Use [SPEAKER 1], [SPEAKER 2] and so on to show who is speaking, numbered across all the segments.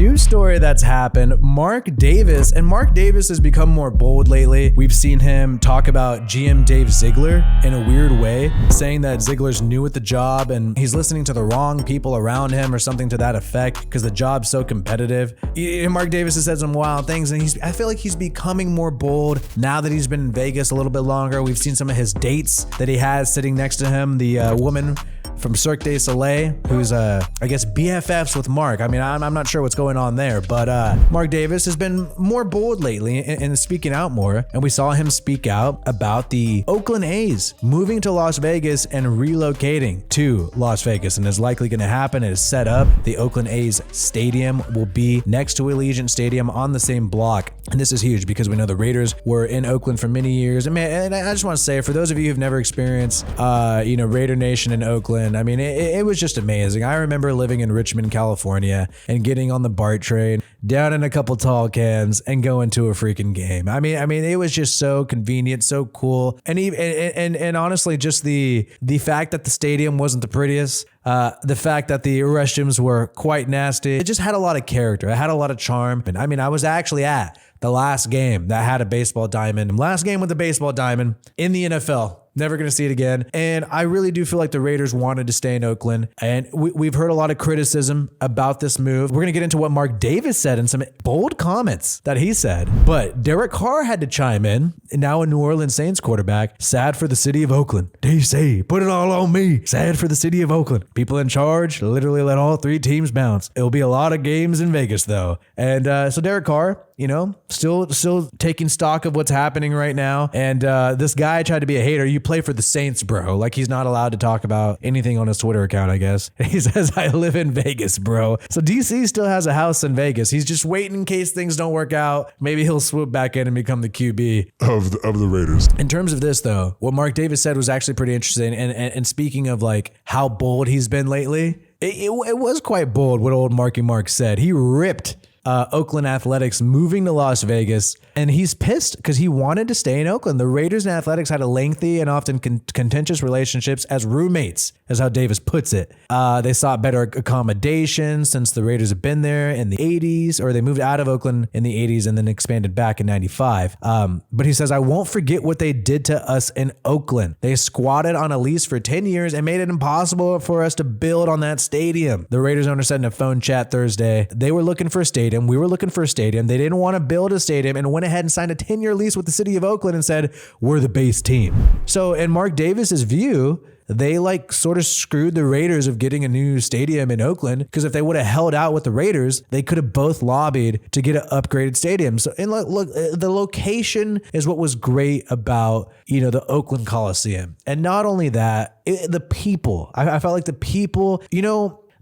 [SPEAKER 1] News story that's happened, Mark Davis has become more bold lately. We've seen him talk about GM Dave Ziegler in a weird way, saying that Ziegler's new at the job and he's listening to the wrong people around him or something to that effect because the job's so competitive. Mark Davis has said some wild things, and I feel like he's becoming more bold now that he's been in Vegas a little bit longer. We've seen some of his dates that he has sitting next to him, the woman from Cirque du Soleil, who's, I guess, BFFs with Mark. I mean, I'm not sure what's going on there, but Mark Davis has been more bold lately and speaking out more. And we saw him speak out about the Oakland A's moving to Las Vegas and relocating to Las Vegas, and is likely going to happen. It is set up. The Oakland A's stadium will be next to Allegiant Stadium on the same block. And this is huge because we know the Raiders were in Oakland for many years. And man, and I just want to say, for those of you who've never experienced, Raider Nation in Oakland, I mean, it was just amazing. I remember living in Richmond, California, and getting on the BART train, down in a couple tall cans, and going to a freaking game. I mean, it was just so convenient, so cool, and even and honestly, just the fact that the stadium wasn't the prettiest. The fact that the restrooms were quite nasty. It just had a lot of character. It had a lot of charm. And I mean, I was actually at the last game that had a baseball diamond. Last game with the baseball diamond in the NFL. Never going to see it again. And I really do feel like the Raiders wanted to stay in Oakland. And we've heard a lot of criticism about this move. We're going to get into what Mark Davis said and some bold comments that he said. But Derek Carr had to chime in. Now a New Orleans Saints quarterback. Sad for the city of Oakland. DC, put it all on me. Sad for the city of Oakland. People in charge literally let all three teams bounce. It'll be a lot of games in Vegas, though. And so Derek Carr, still taking stock of what's happening right now. And this guy tried to be a hater. You play for the Saints, bro. Like, he's not allowed to talk about anything on his Twitter account, I guess. He says, I live in Vegas, bro. So DC still has a house in Vegas. He's just waiting in case things don't work out. Maybe he'll swoop back in and become the QB
[SPEAKER 2] of the Raiders.
[SPEAKER 1] In terms of this, though, what Mark Davis said was actually pretty interesting. And speaking of like how bold he's been lately, it was quite bold what old Marky Mark said. He ripped Oakland Athletics moving to Las Vegas, and he's pissed because he wanted to stay in Oakland. The Raiders and Athletics had a lengthy and often contentious relationships as roommates, is how Davis puts it. They sought better accommodations since the Raiders have been there in the 80s, or they moved out of Oakland in the 80s and then expanded back in 95. But he says, I won't forget what they did to us in Oakland. They squatted on a lease for 10 years and made it impossible for us to build on that stadium. The Raiders owner said in a phone chat Thursday, they were looking for a stadium. We were looking for a stadium. They didn't want to build a stadium and went ahead and signed a 10-year lease with the city of Oakland and said, we're the base team. So in Mark Davis's view, they sort of screwed the Raiders of getting a new stadium in Oakland, because if they would have held out with the Raiders, they could have both lobbied to get an upgraded stadium. So, and look, the location is what was great about, the Oakland Coliseum. And not only that, the people. I felt like the people,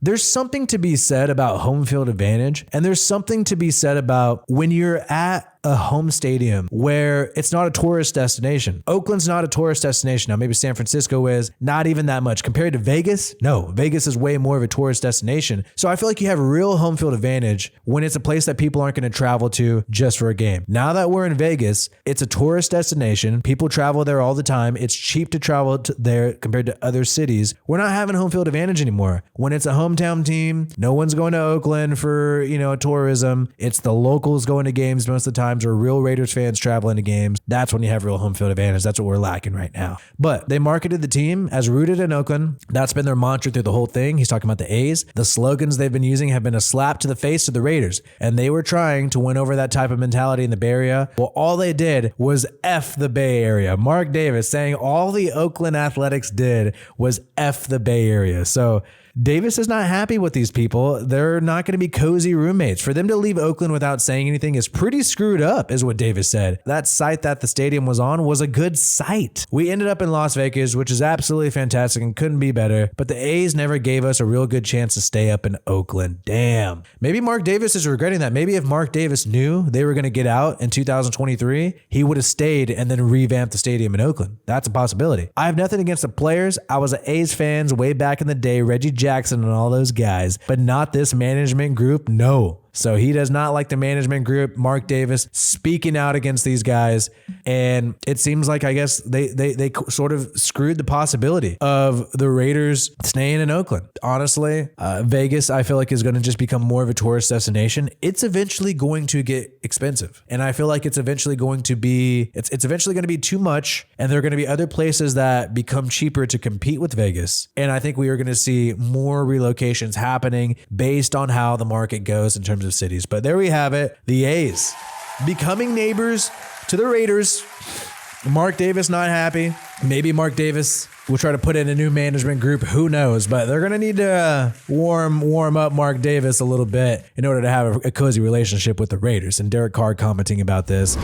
[SPEAKER 1] there's something to be said about home field advantage, and there's something to be said about when you're at a home stadium where it's not a tourist destination. Oakland's not a tourist destination. Now, maybe San Francisco is, not even that much. Compared to Vegas, no, Vegas is way more of a tourist destination. So I feel like you have real home field advantage when it's a place that people aren't going to travel to just for a game. Now that we're in Vegas, it's a tourist destination. People travel there all the time. It's cheap to travel to there compared to other cities. We're not having home field advantage anymore. When it's a hometown team, no one's going to Oakland for, tourism. It's the locals going to games most of the time, or real Raiders fans traveling to games. That's when you have real home field advantage. That's what we're lacking right now. But they marketed the team as rooted in Oakland. That's been their mantra through the whole thing. He's talking about the A's. The slogans they've been using have been a slap to the face of the Raiders. And they were trying to win over that type of mentality in the Bay Area. Well, all they did was F the Bay Area. Mark Davis saying all the Oakland Athletics did was F the Bay Area. So Davis is not happy with these people. They're not going to be cozy roommates. For them to leave Oakland without saying anything is pretty screwed up, is what Davis said. That site that the stadium was on was a good site. We ended up in Las Vegas, which is absolutely fantastic and couldn't be better, but the A's never gave us a real good chance to stay up in Oakland. Damn. Maybe Mark Davis is regretting that. Maybe if Mark Davis knew they were going to get out in 2023, he would have stayed and then revamped the stadium in Oakland. That's a possibility. I have nothing against the players. I was an A's fan way back in the day, Reggie Jackson and all those guys, but not this management group. No. So he does not like the management group, Mark Davis, speaking out against these guys. And it seems like, I guess, they sort of screwed the possibility of the Raiders staying in Oakland. Honestly, Vegas, I feel like, is going to just become more of a tourist destination. It's eventually going to get expensive. And I feel like it's eventually going to be, it's eventually going to be too much. And there are going to be other places that become cheaper to compete with Vegas. And I think we are going to see more relocations happening based on how the market goes in terms of cities. But there we have it. The A's becoming neighbors to the Raiders. Mark Davis not happy. Maybe Mark Davis will try to put in a new management group. Who knows? But they're going to need to warm up Mark Davis a little bit in order to have a cozy relationship with the Raiders. And Derek Carr commenting about this.